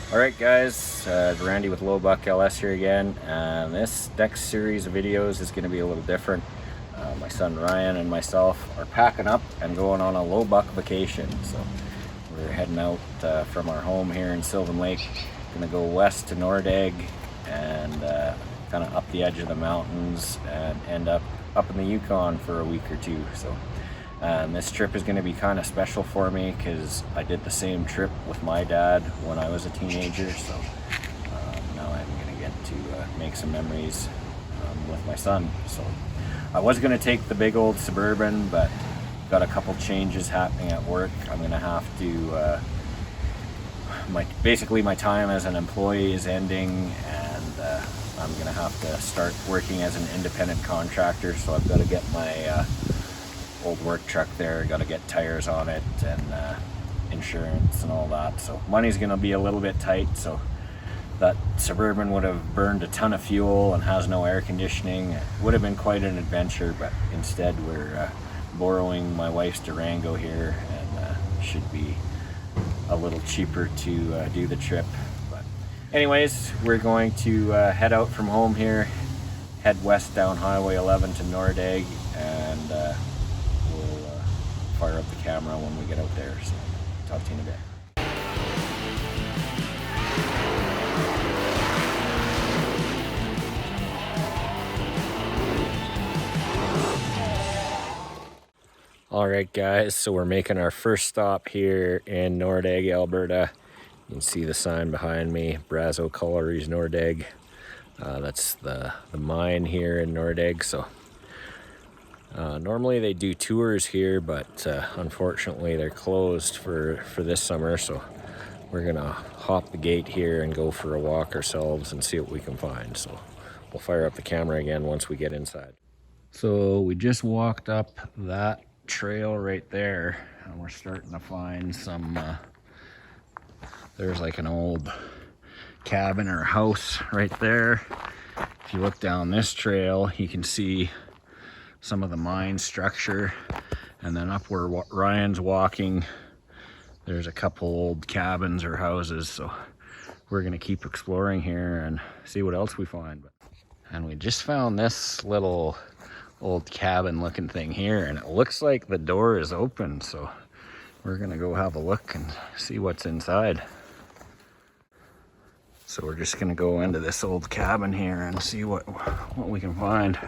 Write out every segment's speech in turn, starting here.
Alright guys, Randy with Low Buck LS here again, and this next series of videos is going to be a little different. My son Ryan and myself are packing up and going on a Low Buck vacation. So we're heading out from our home here in Sylvan Lake, going to go west to Nordegg and kind of up the edge of the mountains and end up in the Yukon for a week or two. So this trip is going to be kind of special for me because I did the same trip with my dad when I was a teenager, so now I'm going to get to make some memories with my son. So I was going to take the big old Suburban, but got a couple changes happening at work. I'm going to have to basically my time as an employee is ending, and I'm going to have to start working as an independent contractor, so I've got to get my old work truck there, got to get tires on it and insurance and all that. So money's going to be a little bit tight. So that Suburban would have burned a ton of fuel and has no air conditioning. It would have been quite an adventure, but instead we're borrowing my wife's Durango here, and should be a little cheaper to do the trip. But anyways, we're going to head out from home here, head west down Highway 11 to Nordegg, and we'll fire up the camera when we get out there. So talk to you in a bit. All right guys, so we're making our first stop here in Nordegg, Alberta. You can see the sign behind me, Brazo Collieries Nordegg. That's the mine here in Nordegg. So normally they do tours here, but unfortunately they're closed for this summer. So we're gonna hop the gate here and go for a walk ourselves and see what we can find. So we'll fire up the camera again once we get inside. So we just walked up that trail right there, and we're starting to find some there's like an old cabin or house right there. If you look down this trail, you can see some of the mine structure, and then up where Ryan's walking, there's a couple old cabins or houses. So we're gonna keep exploring here and see what else we find. And we just found this little old cabin looking thing here, and it looks like the door is open, so we're gonna go have a look and see what's inside. So we're just gonna go into this old cabin here and see what we can find.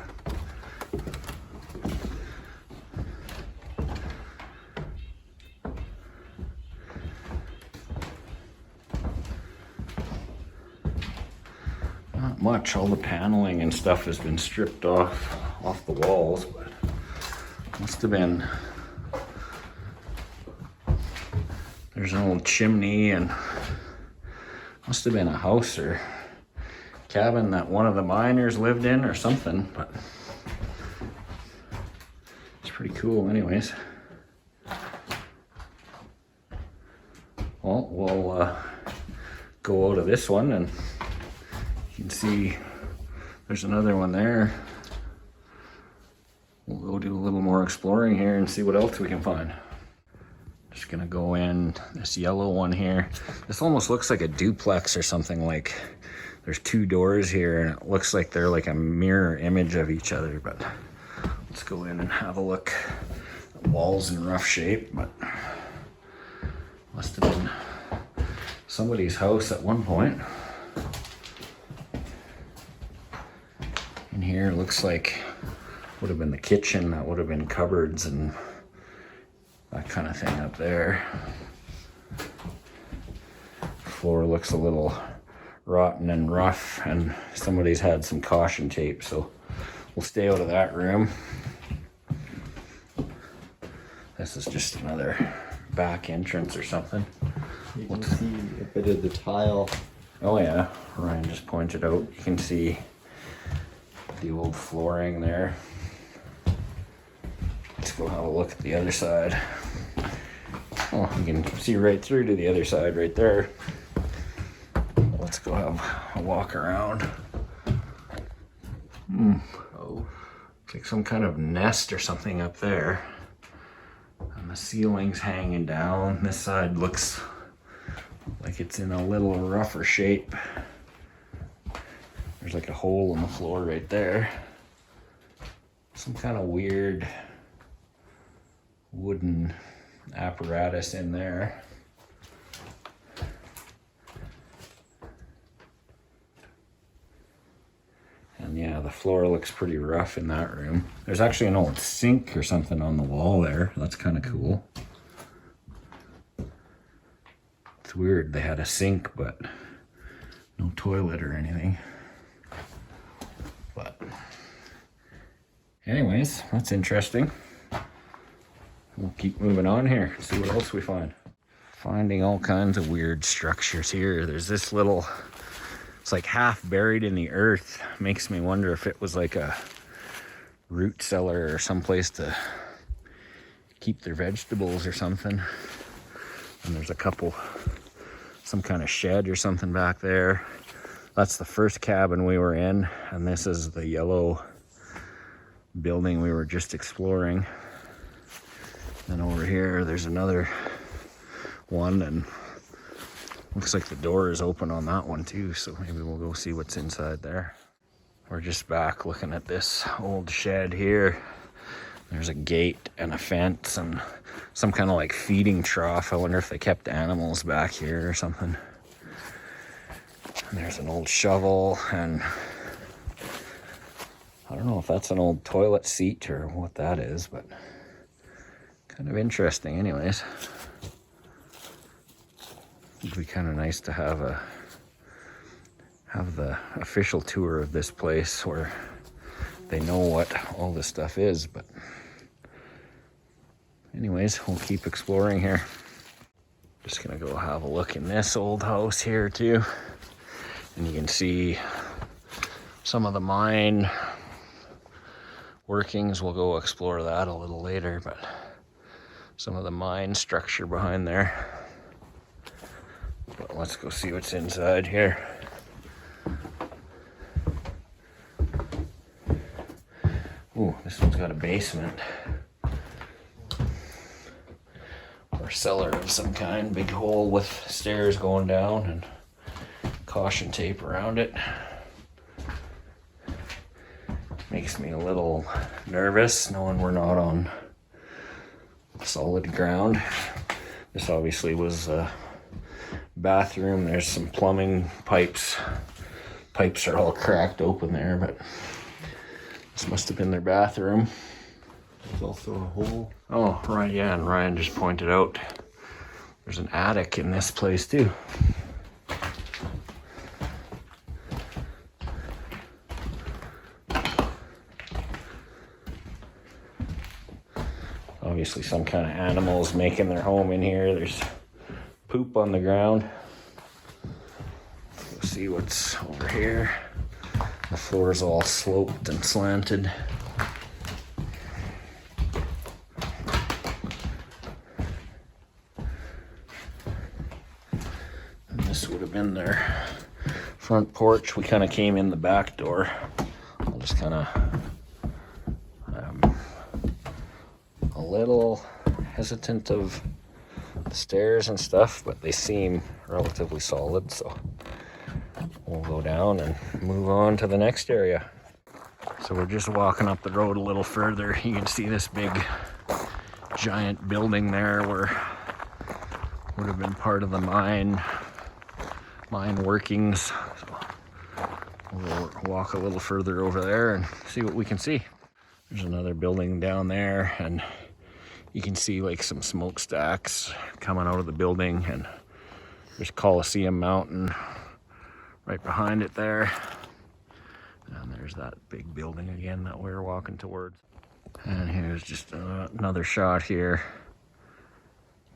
Not much. All the paneling and stuff has been stripped off the walls, but must have been, there's an old chimney, and must have been a house or cabin that one of the miners lived in or something, but it's pretty cool anyways. Well, we'll go out of this one, and you can see there's another one there. We'll go do a little more exploring here and see what else we can find. Just gonna go in this yellow one here. This almost looks like a duplex or something. Like there's two doors here, and it looks like they're like a mirror image of each other. But let's go in and have a look. The wall's in rough shape, but must have been somebody's house at one point. In here, it looks like would have been the kitchen. That would have been cupboards and that kind of thing up there. Floor looks a little rotten and rough, and somebody's had some caution tape, so we'll stay out of that room. This is just another back entrance or something. You can see a bit of the tile. Oh yeah, Ryan just pointed out. You can see the old flooring there. Let's go have a look at the other side. Oh, you can see right through to the other side right there. Let's go have a walk around. Oh, it's like some kind of nest or something up there. And the ceiling's hanging down. This side looks like it's in a little rougher shape. There's like a hole in the floor right there. Some kind of weird wooden apparatus in there. And yeah, the floor looks pretty rough in that room. There's actually an old sink or something on the wall there. That's kind of cool. It's weird, they had a sink, but no toilet or anything. But anyways, that's interesting. We'll keep moving on here, see what else we find. Finding all kinds of weird structures here. There's this little, it's like half buried in the earth. Makes me wonder if it was like a root cellar or someplace to keep their vegetables or something. And there's a couple, some kind of shed or something back there. That's the first cabin we were in, and this is the yellow building we were just exploring. And over here, there's another one, and looks like the door is open on that one too, so maybe we'll go see what's inside there. We're just back looking at this old shed here. There's a gate and a fence and some kind of like feeding trough. I wonder if they kept animals back here or something. And there's an old shovel, and I don't know if that's an old toilet seat or what that is, but kind of interesting anyways. It'd be kind of nice to have the official tour of this place where they know what all this stuff is, but anyways, we'll keep exploring here. Just gonna go have a look in this old house here too, and you can see some of the mine workings. We'll go explore that a little later, but some of the mine structure behind there. But let's go see what's inside here. Ooh, this one's got a basement. Or cellar of some kind. Big hole with stairs going down and caution tape around it. Makes me a little nervous knowing we're not on solid ground. This obviously was a bathroom. There's some plumbing pipes. Pipes are all cracked open there, but this must have been their bathroom. There's also a hole. Oh, right, yeah, and Ryan just pointed out there's an attic in this place too. Obviously some kind of animals making their home in here. There's poop on the ground. Let's go see what's over here. The floor is all sloped and slanted. And this would have been their front porch. We kind of came in the back door. I'll just kind of a little hesitant of the stairs and stuff, but they seem relatively solid, so we'll go down and move on to the next area. So we're just walking up the road a little further. You can see this big giant building there where would have been part of the mine workings. So we'll walk a little further over there and see what we can see. There's another building down there, and you can see like some smokestacks coming out of the building, and there's Coliseum Mountain right behind it there. And there's that big building again that we were walking towards. And here's just another shot here.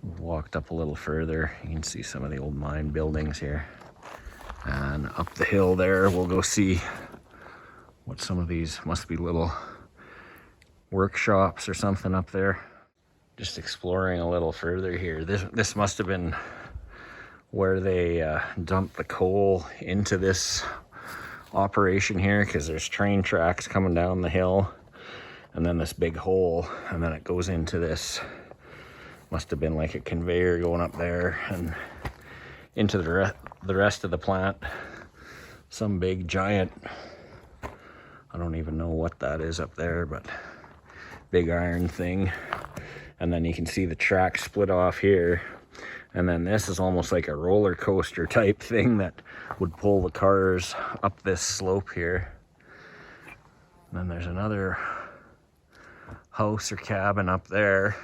We've walked up a little further. You can see some of the old mine buildings here. And up the hill there, we'll go see what some of these must be little workshops or something up there. Just exploring a little further here. This must have been where they dumped the coal into this operation here, because there's train tracks coming down the hill and then this big hole, and then it goes into this, must have been like a conveyor going up there, and into the rest of the plant. Some big giant, I don't even know what that is up there, but big iron thing. And then you can see the track split off here. And then this is almost like a roller coaster type thing that would pull the cars up this slope here. And then there's another house or cabin up there.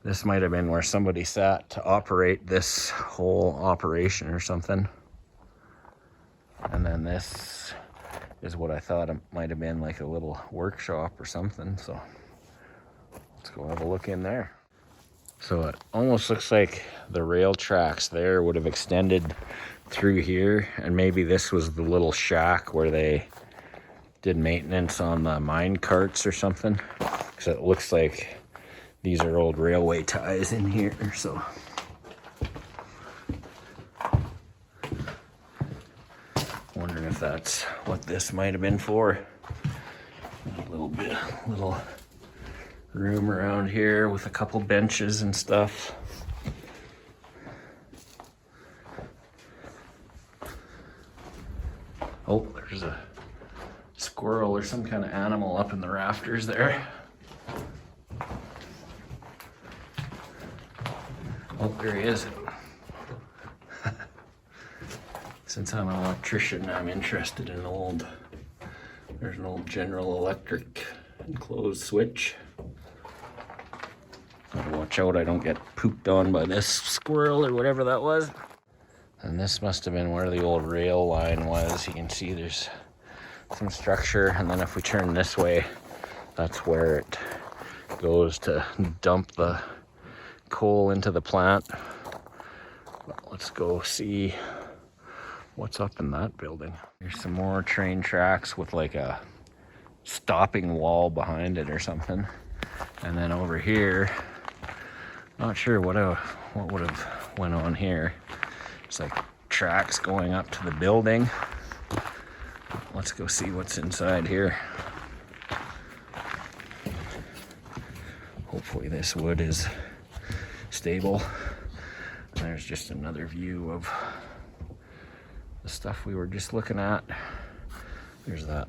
This might have been where somebody sat to operate this whole operation or something. And then this is what I thought it might have been, like a little workshop or something. So let's go have a look in there. So it almost looks like the rail tracks there would have extended through here, and maybe this was the little shack where they did maintenance on the mine carts or something, because it looks like these are old railway ties in here. So wondering if that's what this might have been for. A little room around here with a couple benches and stuff. Oh, there's a squirrel or some kind of animal up in the rafters there. Oh, there he is. Since I'm an electrician, I'm interested in there's an old General Electric enclosed switch. Gotta watch out I don't get pooped on by this squirrel or whatever that was. And this must have been where the old rail line was. You can see there's some structure, and then if we turn this way, that's where it goes to dump the coal into the plant. Well, let's go see what's up in that building. There's some more train tracks with like a stopping wall behind it or something. And then over here, not sure what would have went on here. It's like tracks going up to the building. Let's go see what's inside here. Hopefully this wood is stable. And there's just another view of the stuff we were just looking at. There's that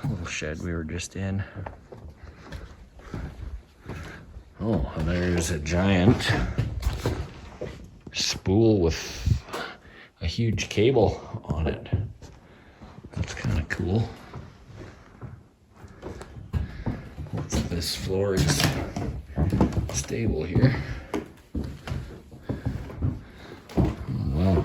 little shed we were just in. Oh, and there's a giant spool with a huge cable on it. That's kind of cool. Hopefully this floor is stable here. Oh, well.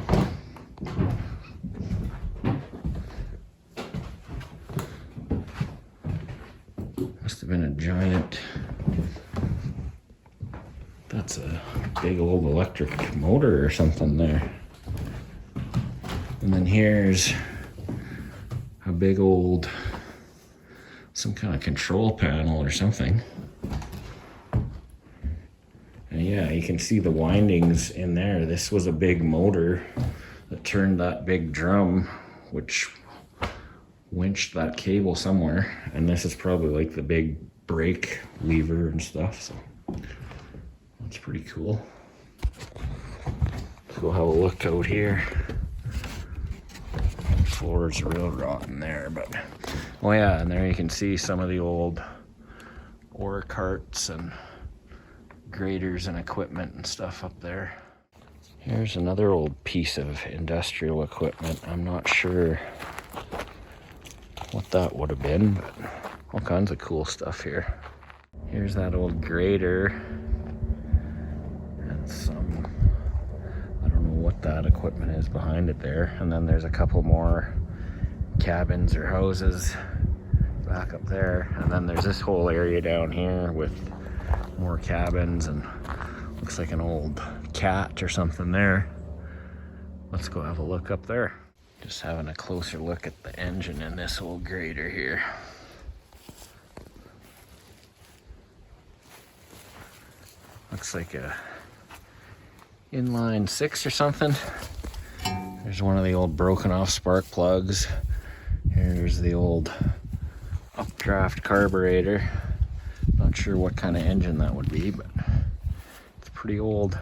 Must have been a giant. That's a big old electric motor or something there. And then here's a big old, some kind of control panel or something. And yeah, you can see the windings in there. This was a big motor that turned that big drum, which winched that cable somewhere. And this is probably like the big brake lever and stuff. So that's pretty cool. Let's go have a look out here. The floor's real rotten there, but oh yeah, and there you can see some of the old ore carts and graders and equipment and stuff up there. Here's another old piece of industrial equipment. I'm not sure what that would have been, but all kinds of cool stuff here. Here's that old grader. I don't know what that equipment is behind it there. And then there's a couple more cabins or houses back up there. And then there's this whole area down here with more cabins and looks like an old cat or something there. Let's go have a look up there. Just having a closer look at the engine in this old grader here. Looks like a inline 6 or something. There's one of the old broken off spark plugs. Here's the old updraft carburetor. Not sure what kind of engine that would be, but it's pretty old.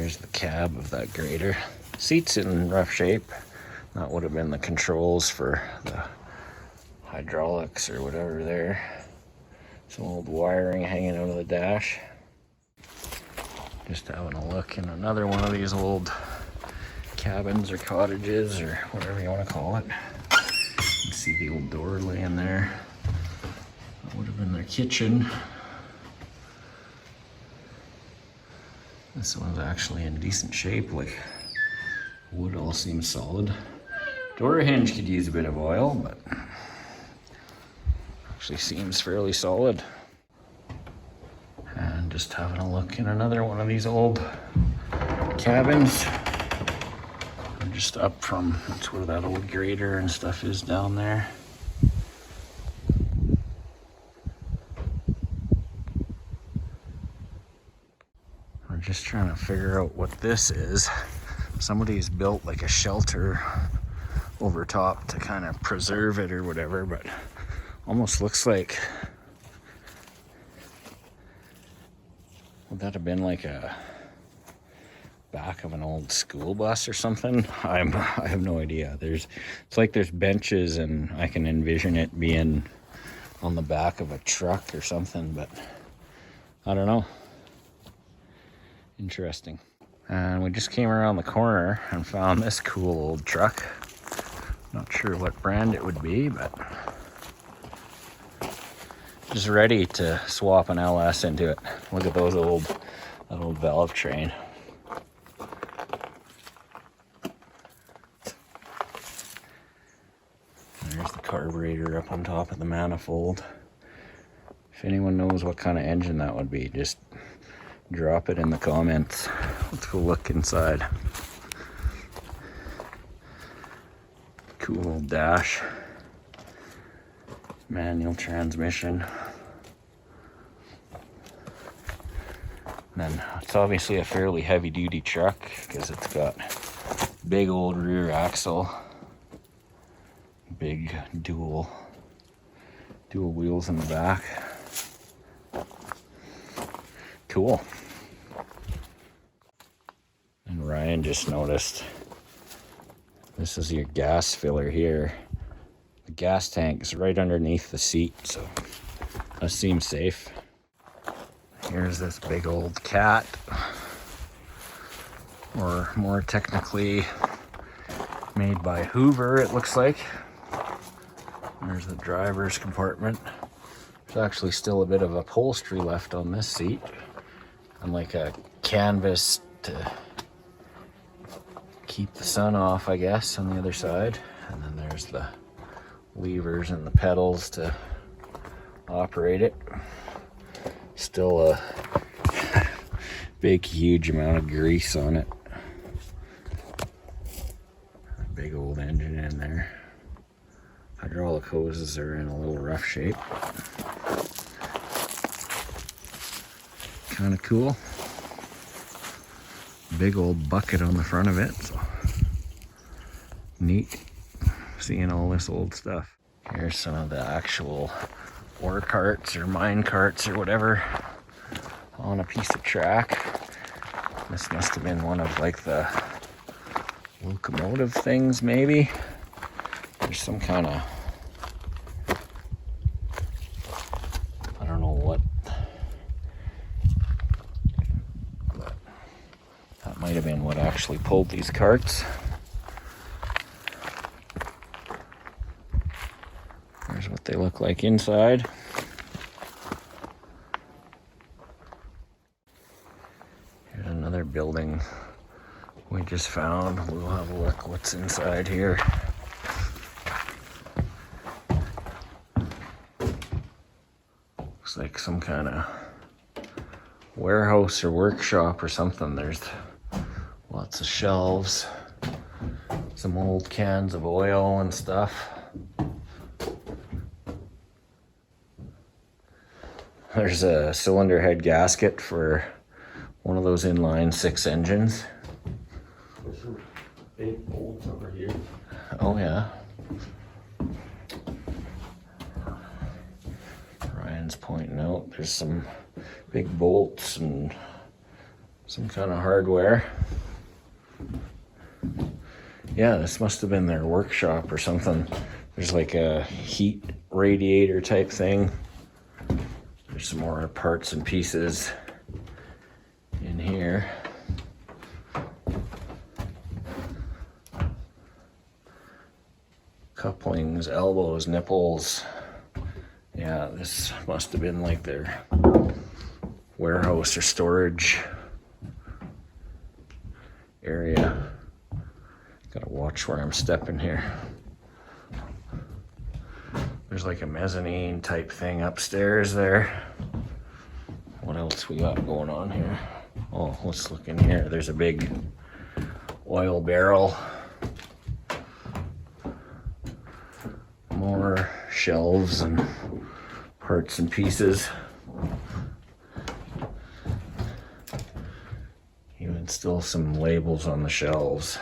There's the cab of that grader. Seat's in rough shape. That would have been the controls for the hydraulics or whatever there. Some old wiring hanging out of the dash. Just having a look in another one of these old cabins or cottages or whatever you want to call it. You can see the old door laying there. That would have been their kitchen. This one's actually in decent shape, like wood all seems solid. Door hinge could use a bit of oil, but actually seems fairly solid. And just having a look in another one of these old cabins. I'm just up from, that's where that old grader and stuff is down there. We're just trying to figure out what this is. Somebody's built like a shelter over top to kind of preserve it or whatever, but almost looks like, would that have been like a back of an old school bus or something? I have no idea. It's like there's benches and I can envision it being on the back of a truck or something, but I don't know. Interesting. And we just came around the corner and found this cool old truck. Not sure what brand it would be, but just ready to swap an LS into it. Look at that old valve train. There's the carburetor up on top of the manifold. If anyone knows what kind of engine that would be, just drop it in the comments. Let's go look inside. Cool old dash. Manual transmission. And then it's obviously a fairly heavy duty truck because it's got big old rear axle. Big dual wheels in the back. Cool. And Ryan just noticed this is your gas filler here. The gas tank is right underneath the seat, so that seems safe. Here's this big old cat, or more technically made by Hoover, it looks like. There's the driver's compartment. There's actually still a bit of upholstery left on this seat, and like a canvas to keep the sun off, I guess, on the other side. And then there's the levers and the pedals to operate it. Still a big, huge amount of grease on it. A big old engine in there. Hydraulic hoses are in a little rough shape. Kind of cool. Big old bucket on the front of it, so neat seeing all this old stuff. Here's some of the actual ore carts or mine carts or whatever on a piece of track. This must have been one of like the locomotive things, maybe. There's some kind of, I don't know what, but that might have been what actually pulled these carts. Here's what they look like inside. Here's another building we just found. We'll have a look what's inside here. Looks like some kind of warehouse or workshop or something. There's lots of shelves, some old cans of oil and stuff. There's a cylinder head gasket for one of those inline 6 engines. There's some big bolts over here. Oh yeah. Ryan's pointing out there's some big bolts and Some kind of hardware. Yeah, this must have been their workshop or something. There's like a heat radiator type thing. There's some more parts and pieces in here. Couplings, elbows, nipples. Yeah, this must have been like their warehouse or storage area. Gotta watch where I'm stepping here. There's like a mezzanine type thing upstairs there. What else we got going on here? Oh, let's look in here. There's a big oil barrel. More shelves and parts and pieces. Even still some labels on the shelves.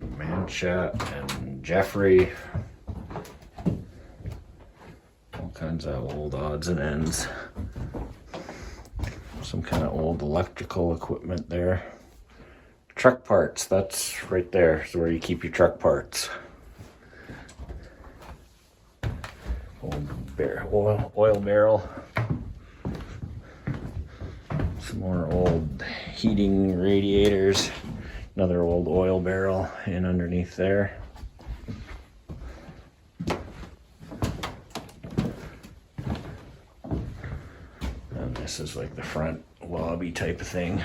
Mancha and Jeffrey. All kinds of old odds and ends. Some kind of old electrical equipment there. Truck parts, that's right there. Is where you keep your truck parts. Oil barrel. Some more old heating radiators. Another old oil barrel in underneath there. And this is like the front lobby type of thing.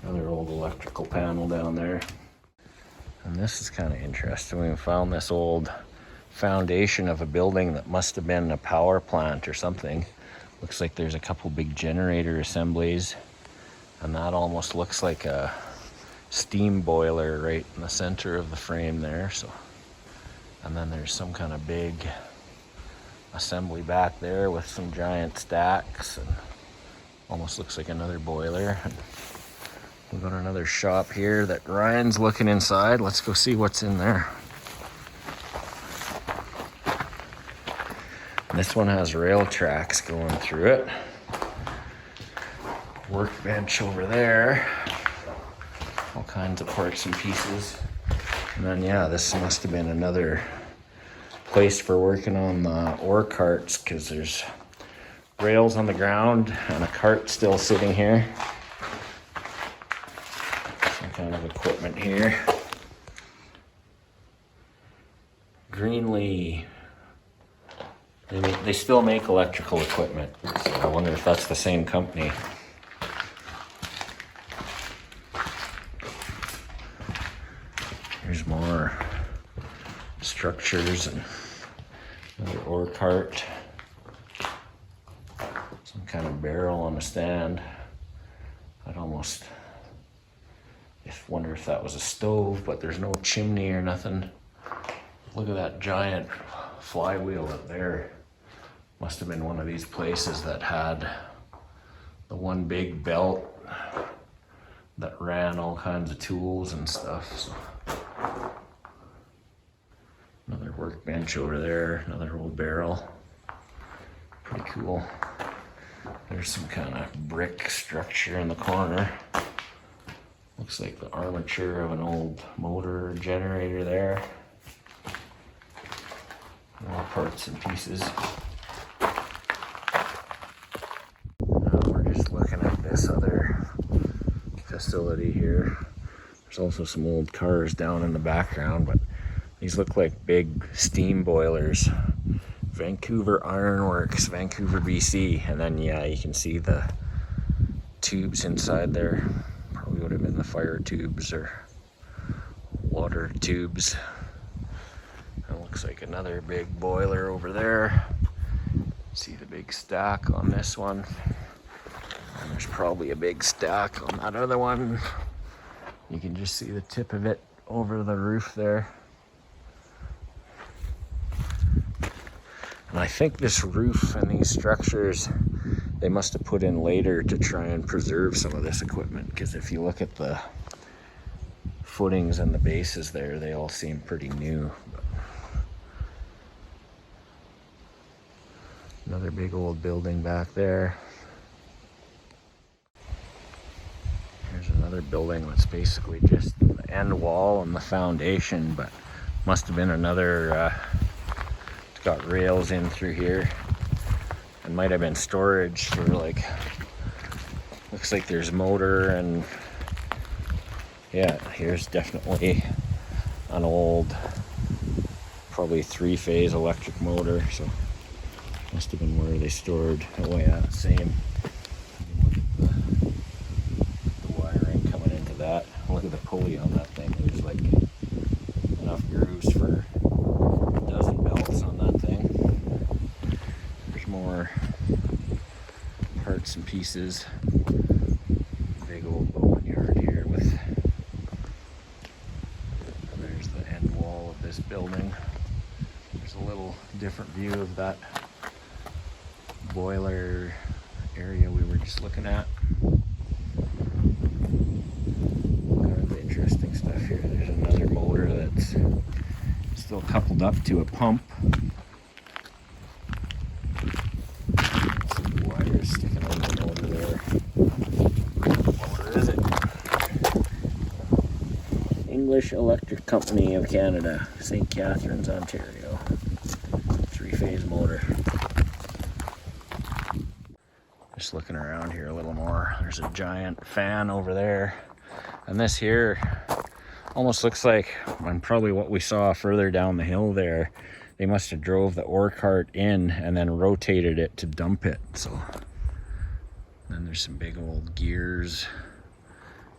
Another old electrical panel down there. And this is kind of interesting. We found this old foundation of a building that must have been a power plant or something. Looks like there's a couple big generator assemblies, and that almost looks like a steam boiler right in the center of the frame there. So, and then there's some kind of big assembly back there with some giant stacks, and almost looks like another boiler. And we've got another shop here that Ryan's looking inside. Let's go see what's in there. This one has rail tracks going through it. Workbench over there. All kinds of parts and pieces. And then, yeah, this must have been another place for working on the ore carts, because there's rails on the ground and a cart still sitting here. Some kind of equipment here. Greenlee. They still make electrical equipment, so I wonder if that's the same company. Here's more structures and another ore cart. Some kind of barrel on a stand. I'd almost wonder if that was a stove, but there's no chimney or nothing. Look at that giant flywheel up there. Must have been one of these places that had the one big belt that ran all kinds of tools and stuff. So. Another workbench over there, another old barrel. Pretty cool. There's some kind of brick structure in the corner. Looks like the armature of an old motor or generator there. More parts and pieces. We're just looking at this other facility here. There's also some old cars down in the background, but these look like big steam boilers. Vancouver Iron Works, Vancouver, BC. And then, yeah, you can see the tubes inside there. Probably would have been the fire tubes or water tubes. It looks like another big boiler over there. See the big stack on this one. And there's probably a big stack on that other one. You can just see the tip of it over the roof there. And I think this roof and these structures, they must have put in later to try and preserve some of this equipment, because if you look at the footings and the bases there, they all seem pretty new. Another big old building back there. another building that's basically just the end wall and the foundation, but must have been another, it's got rails in through here. It might have been storage for like, looks like there's motor and yeah, here's definitely an old, probably 3-phase electric motor, so must have been where they stored. Oh yeah, same. The wiring coming into that. Look at the pulley on that thing. There's like enough grooves for a dozen belts on that thing. There's more parts and pieces. Big old bowling yard here with, there's the end wall of this building. There's a little different view of that boiler area we were just looking at. Kind of interesting stuff here. There's another motor that's still coupled up to a pump. Some wires sticking on the motor there. What motor is it? English Electric Company of Canada, St. Catharines, Ontario. 3-phase motor. Just looking around here a little more. There's a giant fan over there. And this here almost looks like, and probably what we saw further down the hill there, they must have drove the ore cart in and then rotated it to dump it. So then there's some big old gears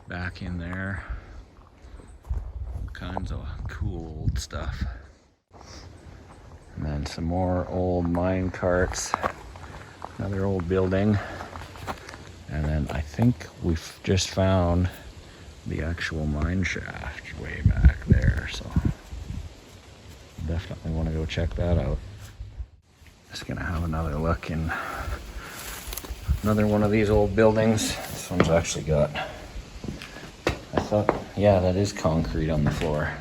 back in there. All kinds of cool old stuff. And then some more old mine carts. Another old building. And then I think we've just found the actual mine shaft way back there, so definitely want to go check that out. Just gonna have another look in another one of these old buildings. This one's actually got, I thought, yeah, that is concrete on the floor.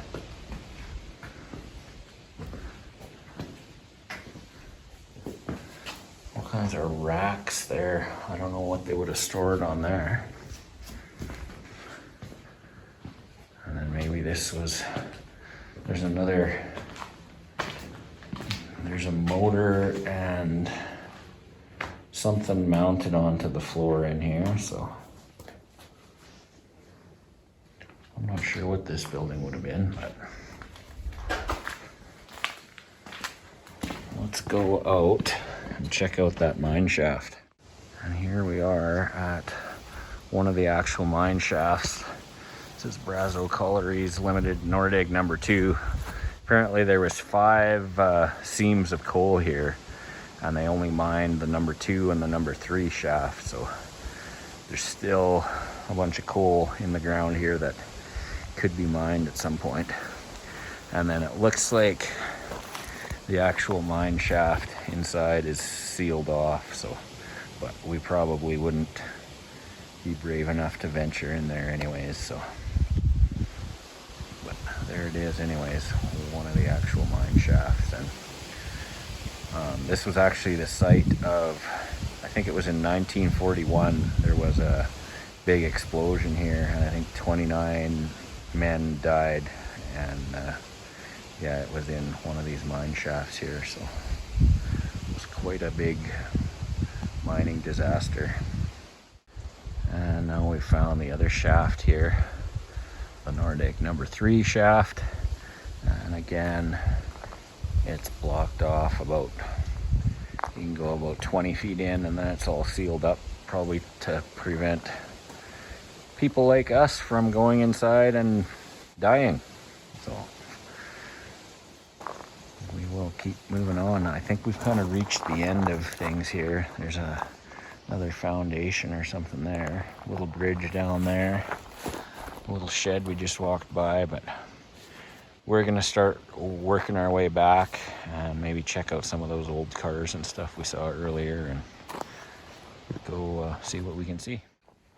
Kinds of racks there. I don't know what they would have stored on there. And then maybe this was, there's a motor and something mounted onto the floor in here, so I'm not sure what this building would have been, but let's go out and check out that mine shaft. And here we are at one of the actual mine shafts. This is Brazo Collieries Limited Nordig number 2. Apparently there was 5 seams of coal here, and they only mined the number 2 and the number 3 shaft, so there's still a bunch of coal in the ground here that could be mined at some point. And then it looks like the actual mine shaft inside is sealed off, so, but we probably wouldn't be brave enough to venture in there anyways, so, but there it is anyways, one of the actual mine shafts. And this was actually the site of, I think it was in 1941, there was a big explosion here, and I think 29 men died, and yeah, it was in one of these mine shafts here, so it was quite a big mining disaster. And now we found the other shaft here, the Nordic number 3 shaft, and again it's blocked off about, you can go about 20 feet in, and then it's all sealed up, probably to prevent people like us from going inside and dying. So we will keep moving on. I think we've kind of reached the end of things here. There's another foundation or something there. A little bridge down there. A little shed we just walked by, but we're gonna start working our way back and maybe check out some of those old cars and stuff we saw earlier and go see what we can see.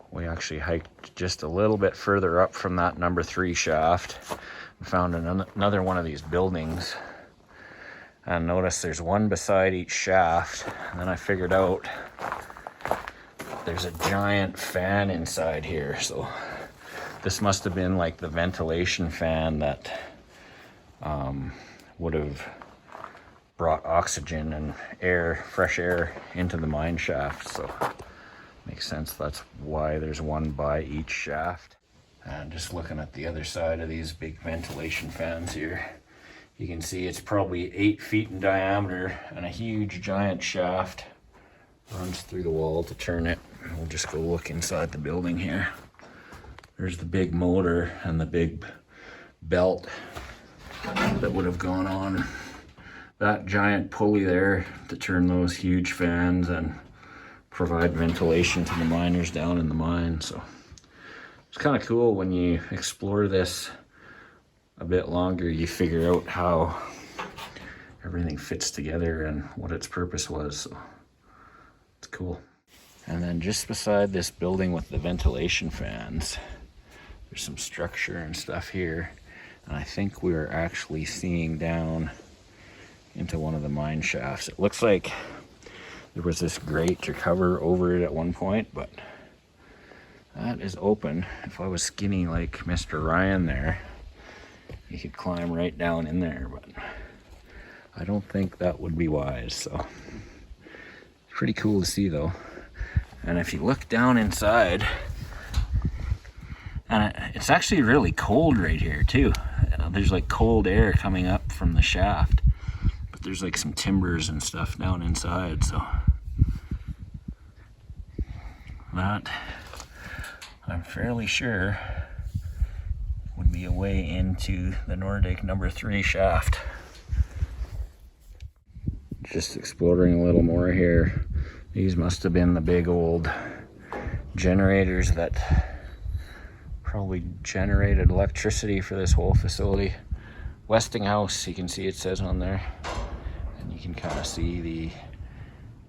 We actually hiked just a little bit further up from that number 3 shaft and found another one of these buildings. And notice there's one beside each shaft, and then I figured out there's a giant fan inside here, so This must have been like the ventilation fan that would have brought oxygen and air, fresh air into the mine shaft. So makes sense. That's why there's one by each shaft. And just looking at the other side of these big ventilation fans here, you can see it's probably 8 feet in diameter and a huge giant shaft runs through the wall to turn it. We'll just go look inside the building here. There's the big motor and the big belt that would have gone on that giant pulley there to turn those huge fans and provide ventilation to the miners down in the mine. So it's kind of cool when you explore this a bit longer, you figure out how everything fits together and what its purpose was. So it's cool. And then just beside this building with the ventilation fans, there's some structure and stuff here. And I think we are actually seeing down into one of the mine shafts. It looks like there was this grate or cover over it at one point, but that is open. If I was skinny like Mr. Ryan there, you could climb right down in there, but I don't think that would be wise. So it's pretty cool to see though. And if you look down inside, and it's actually really cold right here too. There's like cold air coming up from the shaft, but there's like some timbers and stuff down inside. So that, I'm fairly sure, would be a way into the Nordic number 3 shaft. Just exploring a little more here. These must have been the big old generators that probably generated electricity for this whole facility. Westinghouse, you can see it says on there. And you can kind of see the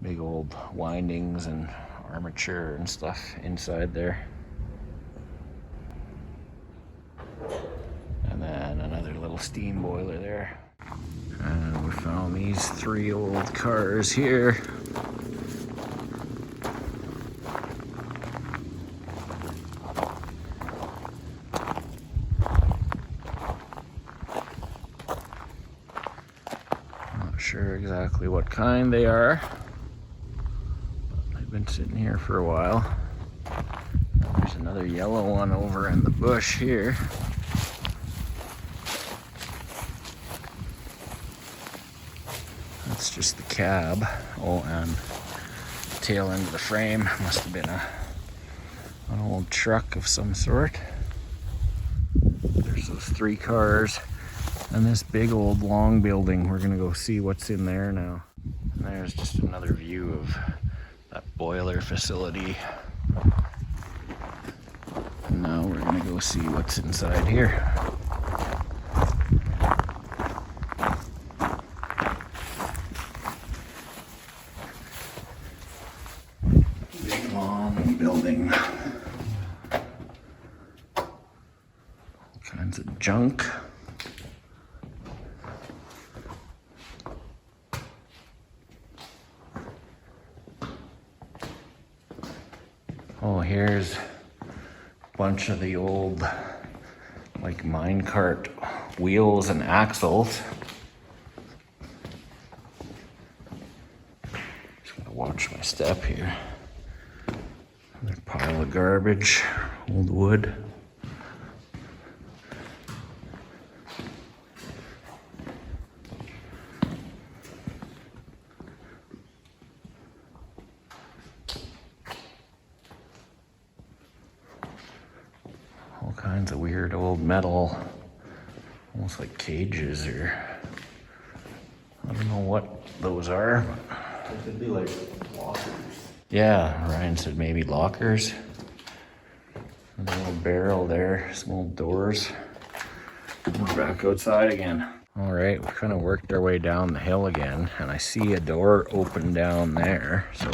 big old windings and armature and stuff inside there. And then another little steam boiler there. And we found these 3 old cars here. Not sure exactly what kind they are, but they've been sitting here for a while. There's another yellow one over in the bush here. That's just the cab. Oh, and the tail end of the frame must have been an old truck of some sort. There's those 3 cars and this big old long building. We're gonna go see what's in there now. And there's just another view of that boiler facility. And now we're gonna go see what's inside here. Big long building. All kinds of junk. Oh, here's a bunch of the old like minecart wheels and axles. Just gotta watch my step here. Another pile of garbage, old wood. All kinds of weird old metal, almost like cages, or I don't know what those are. It could be like lockers. Yeah, Ryan said maybe lockers. There's a little barrel there, some old doors. We're back outside again. All right, we kind of worked our way down the hill again, and I see a door open down there. So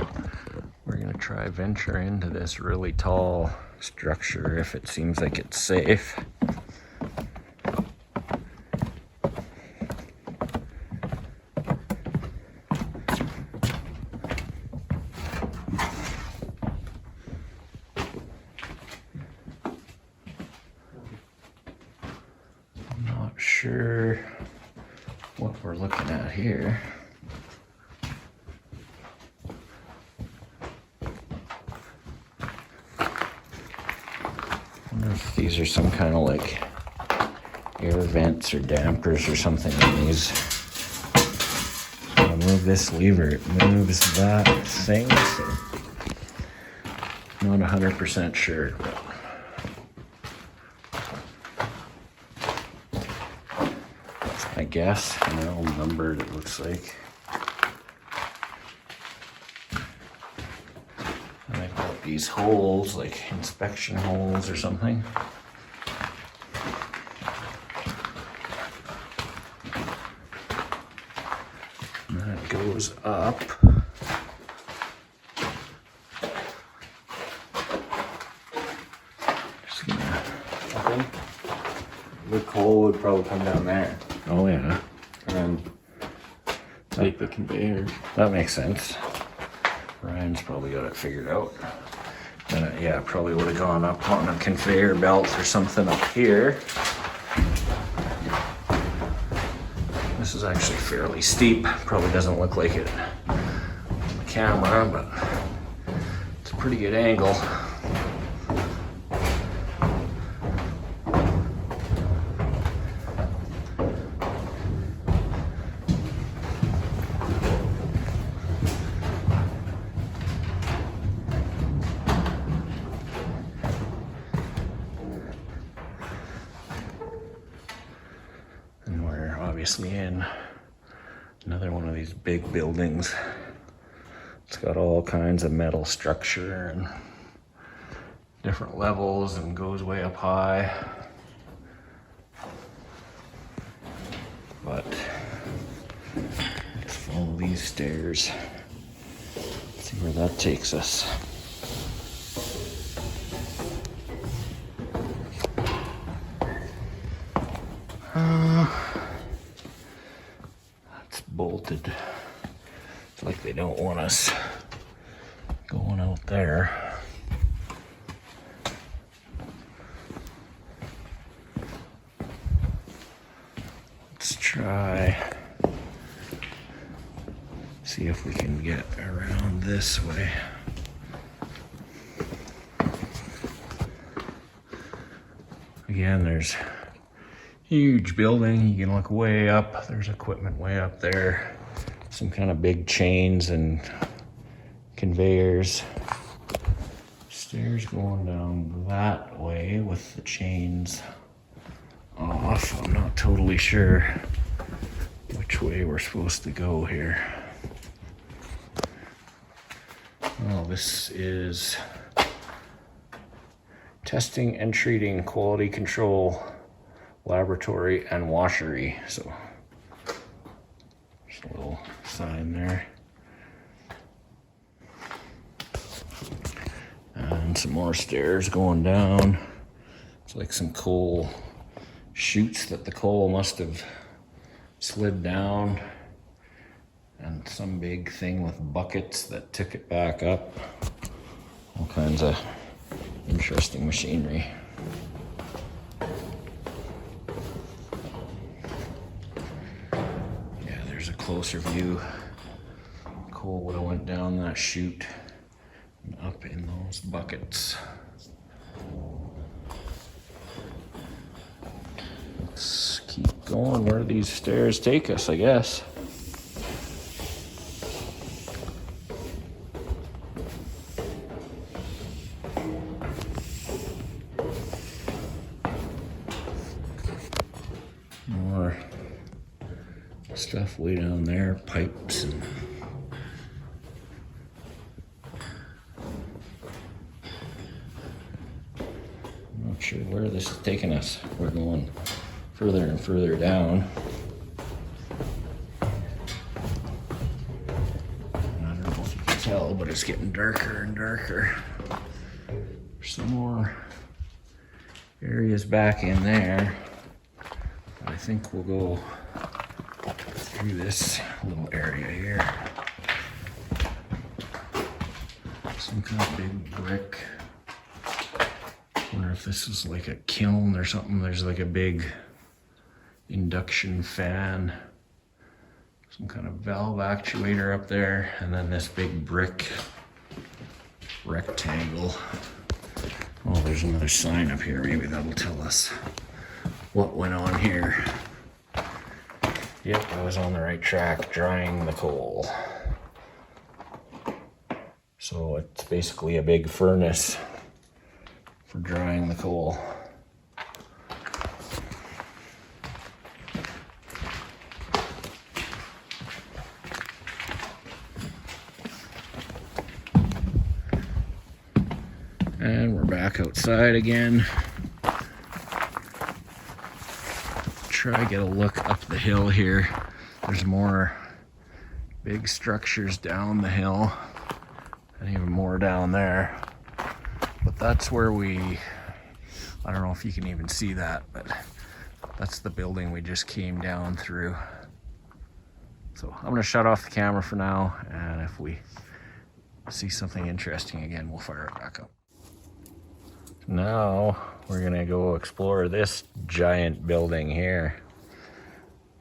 we're gonna try venture into this really tall structure if it seems like it's safe. sure what we're looking at here. I wonder if these are some kind of like air vents or dampers or something in these. I'll move this lever, it moves that thing, so not 100% sure. But I guess, all numbered it looks like. And I've got these holes, like inspection holes or something. And that goes up. Just gonna... I think the coal would probably come down there Oh yeah, and take the conveyor. that makes sense. Ryan's probably got it figured out. Then yeah, probably would have gone up on a conveyor belt or something up here. This is actually fairly steep. Probably doesn't look like it on the camera, but it's a pretty good angle. And we're obviously in another one of these big buildings. It's got all kinds of metal structure and different levels and goes way up high. But let's follow these stairs. See where that takes us. That's bolted. It's like they don't want us going out there. Let's try see if we can get around this way. Again, there's huge building. You can look way up. There's equipment way up there. Some kind of big chains and conveyors. Stairs going down that way with the chains off. I'm not totally sure which way we're supposed to go here. Oh, this is testing and treating quality control laboratory and washery. So there's a little sign there. And some more stairs going down. It's like some coal chutes that the coal must have slid down. And some big thing with buckets that took it back up. All kinds of interesting machinery. Yeah, there's a closer view. Coal would have went down that chute and up in those buckets. Let's keep going where these stairs take us, I guess. More stuff way down there, pipes and I'm not sure where this is taking us. We're going further and further down. I don't know if you can tell, but it's getting darker and darker. There's some more areas back in there. I think we'll go through this little area here. Some kind of big brick. Wonder if this is like a kiln or something. There's like a big induction fan, some kind of valve actuator up there, and then this big brick rectangle. Oh, there's another sign up here. Maybe that'll tell us what went on here. Yep, I was on the right track, drying the coal. So it's basically a big furnace for drying the coal. And we're back outside again. Try to get a look up the hill here. There's more big structures down the hill and even more down there. But that's where I don't know if you can even see that, but that's the building we just came down through. So I'm gonna shut off the camera for now, and if we see something interesting again, we'll fire it back up. Now we're gonna go explore this giant building here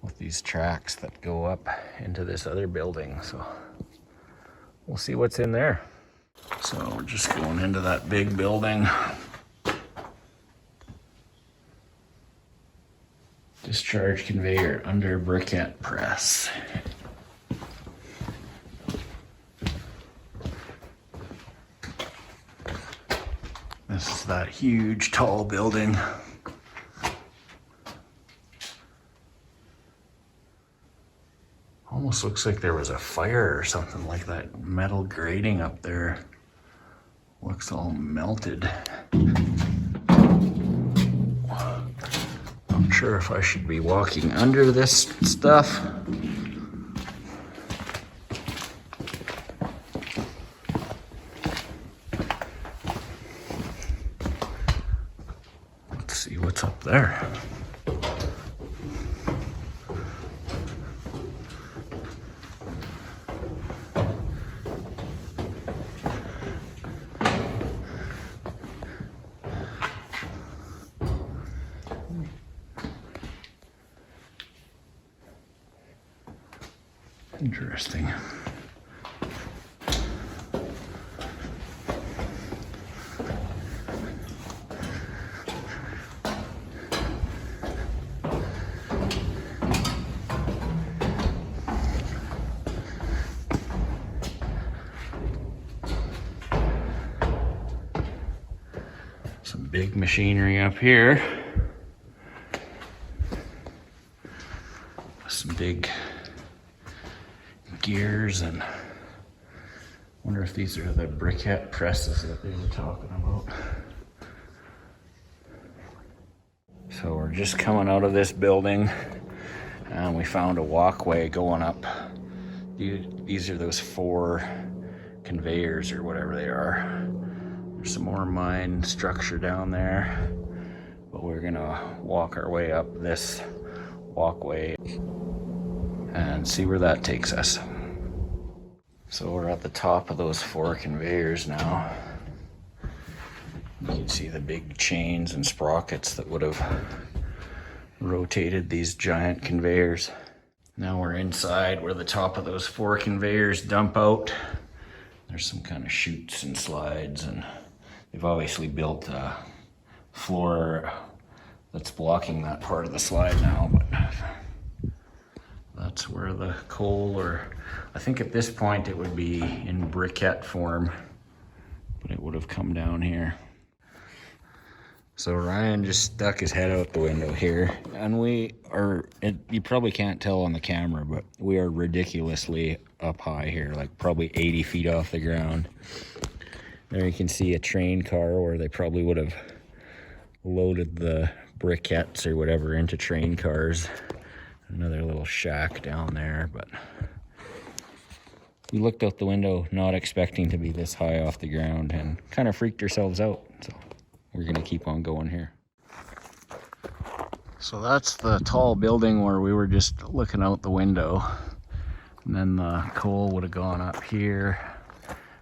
with these tracks that go up into this other building. So we'll see what's in there. So we're just going into that big building. Discharge conveyor under briquette press. This is that huge, tall building. Almost looks like there was a fire or something, like that metal grating up there. Looks all melted. Not sure if I should be walking under this stuff. Let's see what's up there. Interesting. Some big machinery up here. Some big gears, and wonder if these are the briquette presses that they were talking about. So we're just coming out of this building and we found a walkway going up. These are those 4 conveyors or whatever they are. There's some more mine structure down there, but we're gonna walk our way up this walkway and see where that takes us. So we're at the top of those 4 conveyors now. You can see the big chains and sprockets that would have rotated these giant conveyors. Now we're inside where the top of those 4 conveyors dump out. There's some kind of chutes and slides, and they've obviously built a floor that's blocking that part of the slide now, but that's where the coal, or I think at this point it would be in briquette form, but it would have come down here. So Ryan just stuck his head out the window here, and you probably can't tell on the camera, but we are ridiculously up high here, like probably 80 feet off the ground. There you can see a train car where they probably would have loaded the briquettes or whatever into train cars. Another little shack down there, but we looked out the window not expecting to be this high off the ground and kind of freaked ourselves out. So we're gonna keep on going here. So that's the tall building where we were just looking out the window. And then the coal would have gone up here,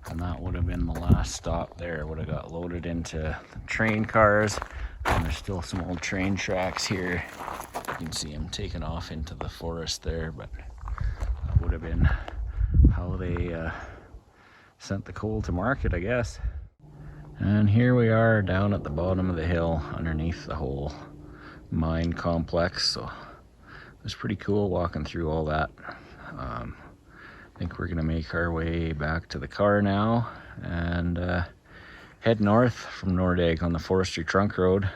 and that would have been the last stop there. It would have got loaded into the train cars. And there's still some old train tracks here can see him taking off into the forest there, but that would have been how they sent the coal to market, I guess. And here we are down at the bottom of the hill underneath the whole mine complex. So it was pretty cool walking through all that. I think we're gonna make our way back to the car now and head north from Nordegg on the Forestry Trunk Road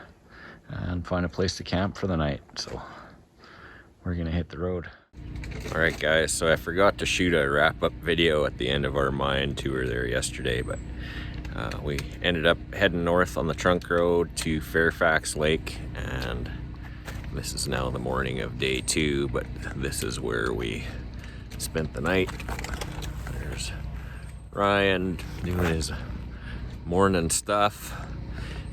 and find a place to camp for the night. So we're gonna hit the road. All right, guys, so I forgot to shoot a wrap-up video at the end of our mine tour there yesterday, but we ended up heading north on the trunk road to Fairfax Lake, and this is now the morning of day 2, but this is where we spent the night. There's Ryan doing his morning stuff.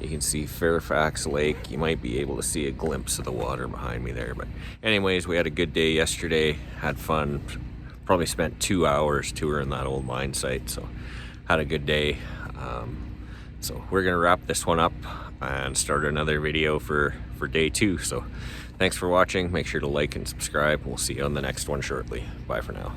You can see Fairfax Lake. You might be able to see a glimpse of the water behind me there. But anyways, we had a good day yesterday, had fun. Probably spent 2 hours touring that old mine site, so had a good day. So we're gonna wrap this one up and start another video for day 2. So thanks for watching. Make sure to like and subscribe. We'll see you on the next one shortly. Bye for now.